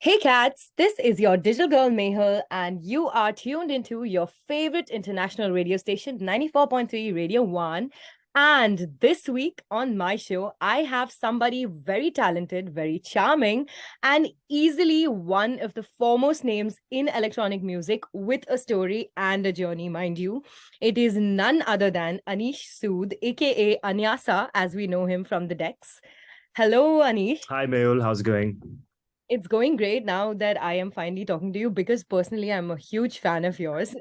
Hey cats, this is your digital girl Mehul, and you are tuned into your favorite international radio station, 94.3 Radio 1. And this week on my show, I have somebody very talented, very charming, and easily one of the foremost names in electronic music with a story and a journey, mind you. It is none other than Anish Sood, aka Anyasa, as we know him from the decks. Hello, Anish. Hi, Mehul. How's it going? It's going great now that I am finally talking to you because personally I'm a huge fan of yours.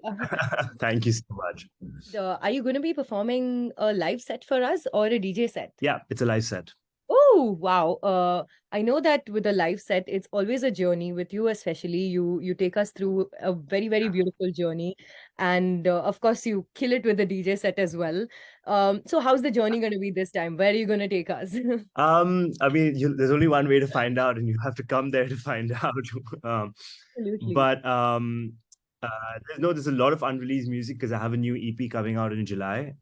Thank you so much. Are you going to be performing a live set for us or a DJ set? Yeah, it's a live set. Oh, wow. I know that with a live set, it's always a journey with you, especially you take us through a very, very beautiful journey. And of course, you kill it with the DJ set as well. So how's the journey going to be this time? Where are you going to take us? There's only one way to find out, and you have to come there to find out. um, Absolutely. but there's a lot of unreleased music because I have a new EP coming out in July.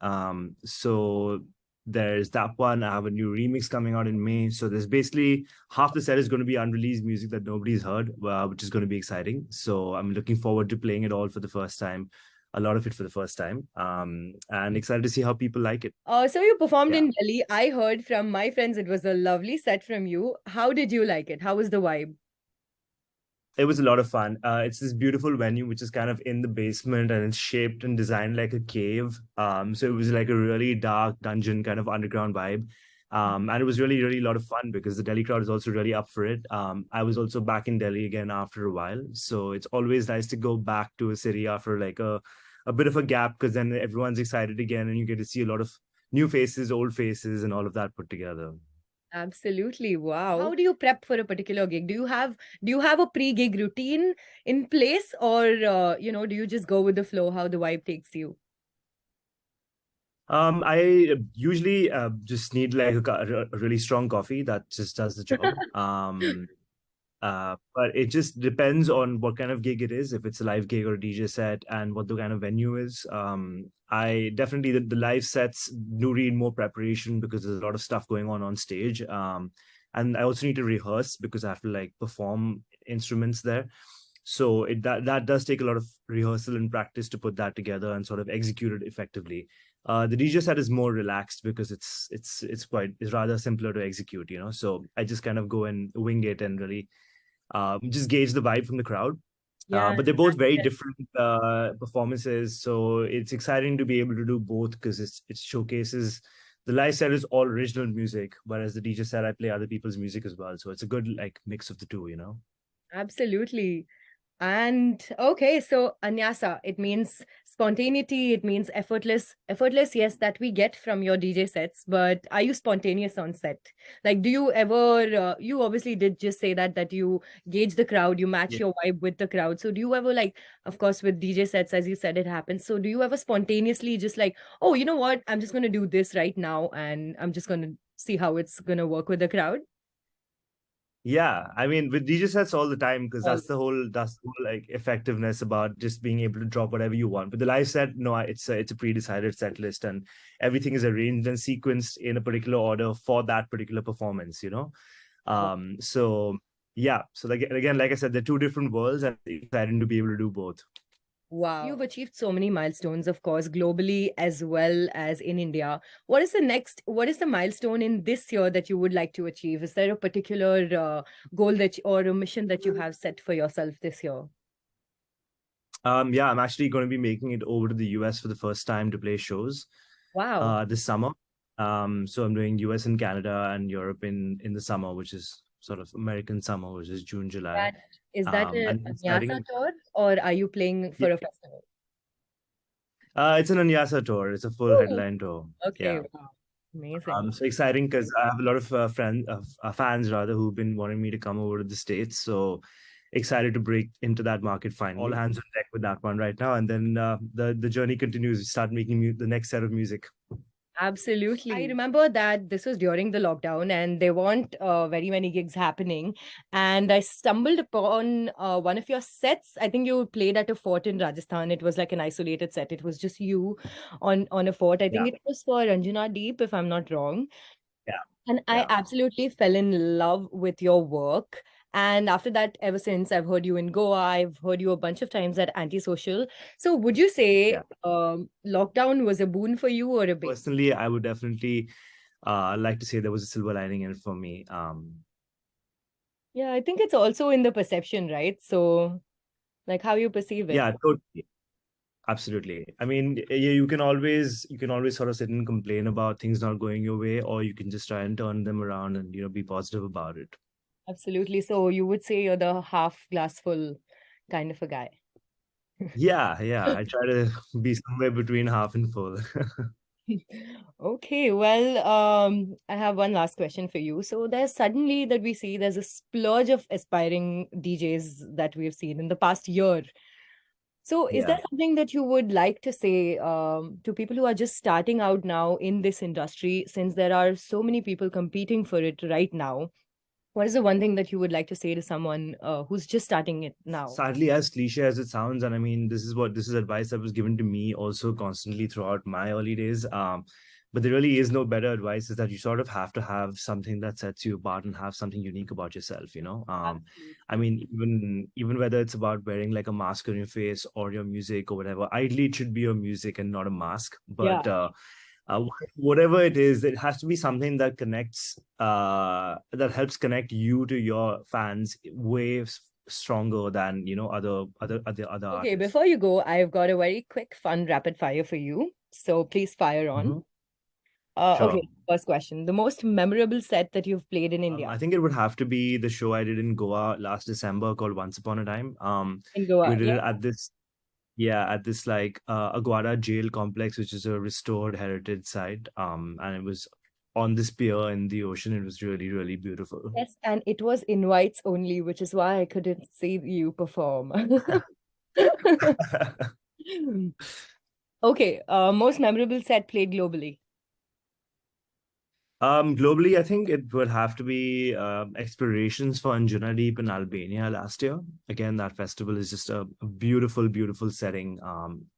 So there's that one. I have a new remix coming out in May. So there's basically half the set is going to be unreleased music that nobody's heard, which is going to be exciting. So I'm looking forward to playing it all for the first time, a lot of it for the first time, and excited to see how people like it. So you performed Yeah. in Delhi. I heard from my friends it was a lovely set from you. How did you like it? How was the vibe? It was a lot of fun. It's this beautiful venue, which is kind of in the basement and it's shaped and designed like a cave. So it was like a really dark dungeon kind of underground vibe. And it was really, really a lot of fun because the Delhi crowd is also really up for it. I was also back in Delhi again after a while. So it's always nice to go back to a city after like a bit of a gap because then everyone's excited again and you get to see a lot of new faces, old faces, and all of that put together. Absolutely. Wow. How do you prep for a particular gig? Do you have a pre-gig routine in place or do you just go with the flow how the vibe takes you? I usually just need like a really strong coffee that just does the job. But it just depends on what kind of gig it is, if it's a live gig or a DJ set, and what the kind of venue is. I definitely the live sets do need more preparation because there's a lot of stuff going on stage. And I also need to rehearse because I have to like perform instruments there. So that does take a lot of rehearsal and practice to put that together and sort of execute it effectively. The DJ set is more relaxed because it's rather simpler to execute, you know. So I just kind of go and wing it and really just gauge the vibe from the crowd. Yeah, But they're both that's very it. different performances, so it's exciting to be able to do both because it showcases the live set is all original music, whereas the DJ set I play other people's music as well. So it's a good like mix of the two, you know. Absolutely. And okay, so Anyasa, it means spontaneity, it means effortless. Effortless, yes, that we get from your DJ sets, but are you spontaneous on set? Like, do you ever, you obviously did just say that you gauge the crowd, you match Yeah. your vibe with the crowd. So do you ever like, of course, with DJ sets, as you said, it happens. So do you ever spontaneously just like, oh, you know what? I'm just going to do this right now and I'm just going to see how it's going to work with the crowd? Yeah, I mean with DJ sets all the time because All that's the whole like effectiveness about just being able to drop whatever you want. But the live set, no, it's a pre-decided set list and everything is arranged and sequenced in a particular order for that particular performance, you know. So yeah, so like again, like I said, they're two different worlds and it's exciting to be able to do both. Wow. You've achieved so many milestones, of course, globally as well as in India. What is the milestone in this year that you would like to achieve? Is there a particular goal or a mission that you have set for yourself this year? Yeah, I'm actually going to be making it over to the US for the first time to play shows Wow. this summer. So I'm doing US and Canada and Europe in the summer, which is sort of American summer, which is June, July. That is that a And then Nyasa starting, tour or are you playing yeah, for a festival? it's an Anyasa tour. It's a full Ooh, headline tour. okay, Yeah. wow. Amazing. So exciting because I have a lot of fans rather, who've been wanting me to come over to the States. So excited to break into that market finally. All hands on deck with that one right now, and then the journey continues. We start making the next set of music. Absolutely. I remember that this was during the lockdown and there weren't very many gigs happening. And I stumbled upon one of your sets. I think you played at a fort in Rajasthan. It was like an isolated set. It was just you on a fort. I Yeah, think it was for Ranjana Deep, if I'm not wrong. yeah, And I yeah. absolutely fell in love with your work. And after that, ever since, I've heard you in Goa, I've heard you a bunch of times at Antisocial. So would you say lockdown was a boon for you or a bane? Personally, I would definitely like to say there was a silver lining in it for me. Yeah, I think it's also in the perception, right? So, like how you perceive it. Yeah, totally. Absolutely. I mean, you can always sort of sit and complain about things not going your way, or you can just try and turn them around and be positive about it. Absolutely. So you would say you're the half glass full kind of a guy. Yeah, yeah. I try to be somewhere between half and full. Okay, well, I have one last question for you. So there's suddenly that we see there's a splurge of aspiring DJs that we've seen in the past year. So is there Yeah. something that you would like to say to people who are just starting out now in this industry, since there are so many people competing for it right now? What is the one thing that you would like to say to someone who's just starting it now? Sadly, as cliche as it sounds, and I mean, this is advice that was given to me also constantly throughout my early days. But there really is no better advice, is that you sort of have to have something that sets you apart and have something unique about yourself. I Absolutely. mean, even whether it's about wearing like a mask on your face or your music or whatever, ideally it should be your music and not a mask. Yeah. But whatever it is, it has to be something that connects, that helps connect you to your fans way stronger than other Okay, artists. before you go, I've got a very quick, fun rapid fire for you. So please fire on. Hmm. Okay, Sure. first question. The most memorable set that you've played in India? I think it would have to be the show I did in Goa last December called Once Upon a Time. In We Goa. did Yeah. it at this, yeah, at this like Aguada jail complex, which is a restored heritage site. And it was on this pier in the ocean. It was really, really beautiful. Yes, and it was invites only, which is why I couldn't see you perform. Okay, most memorable set played globally. Globally, I think it would have to be Explorations for Anjuna Deep in Albania last year. Again, that festival is just a beautiful, beautiful setting.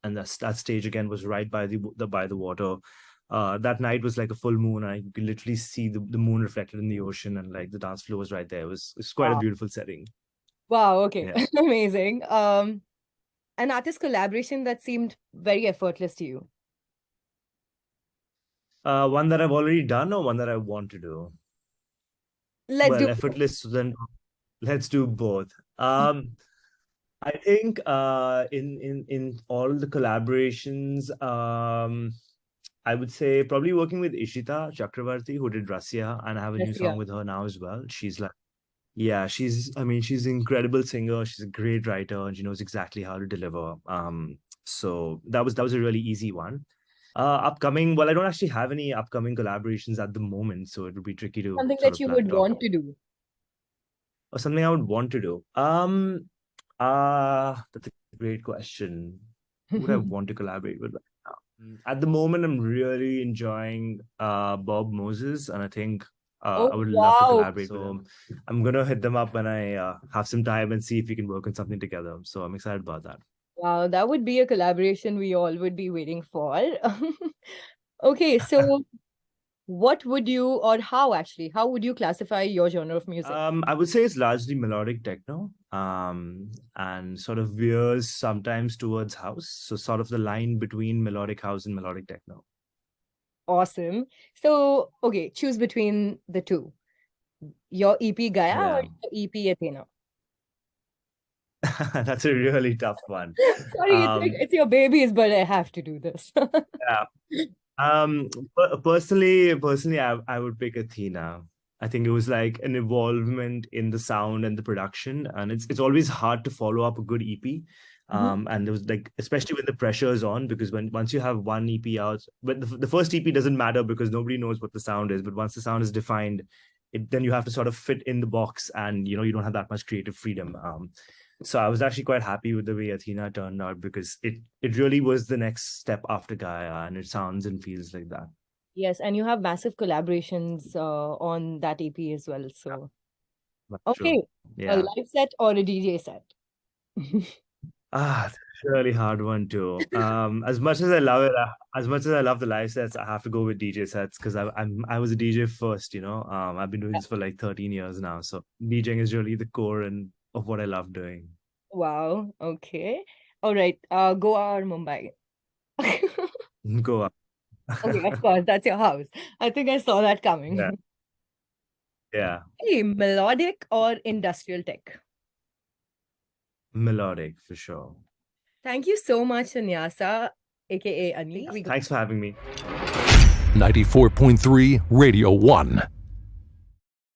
And that stage again was right by the water. That night was like a full moon, and you could literally see the moon reflected in the ocean, and like the dance floor was right there. It's quite a Wow. beautiful setting. Wow, okay. Yeah. Amazing. An artist collaboration that seemed very effortless to you. One that I've already done, or one that I want to do. Let's do Well, effortless. Then let's do both. I think in all the collaborations, I would say probably working with Ishita Chakravarti, who did Russia, and I have a new Russia. song with her now as well. She's like, yeah, I mean, she's an incredible singer. She's a great writer, and she knows exactly how to deliver. So that was a really easy one. Upcoming, well, I don't actually have any upcoming collaborations at the moment, so it would be tricky to Something sort that of you would talk want to do. or something I would want to do. That's a great question. Who would I want to collaborate with right now? At the moment, I'm really enjoying Bob Moses, and I think Oh, I would love to wow. collaborate with him. I'm gonna hit them up when I have some time and see if we can work on something together. So I'm excited about that. Wow, that would be a collaboration we all would be waiting for. Okay, so what would you, or how actually, how would you classify your genre of music? I would say it's largely melodic techno, and sort of veers sometimes towards house. So sort of the line between melodic house and melodic techno. Awesome. So, okay, choose between the two. Your EP Gaya or Yeah. your EP Athena? That's a really tough one. Sorry, it's like Um, it's your babies, but I have to do this. yeah. Personally, I would pick Athena. I think it was like an evolvement in the sound and the production, and it's always hard to follow up a good EP. Mhm. And there was like, especially when the pressure is on, because once you have one EP out, but the first EP doesn't matter because nobody knows what the sound is. But once the sound is defined, then you have to sort of fit in the box, and you don't have that much creative freedom. So I was actually quite happy with the way Athena turned out, because it really was the next step after Gaia, and it sounds and feels like that. Yes, and you have massive collaborations on that EP as well. So, That's true. okay, a Yeah. live set or a DJ set? Ah, really hard one too. As much as I love it, as much as I love the live sets, I have to go with DJ sets because I was a DJ first. I've been doing this for like 13 years now, so DJing is really the core and of what I love doing. Wow. Okay. All right. Goa or Mumbai? Go up. Okay, of course, that's your house. I think I saw that Yeah, coming. yeah. Hey, melodic or industrial tech? Melodic for sure. Thank you so much, Anyasa, aka Ani. Thanks for having me. 94.3 Radio 1.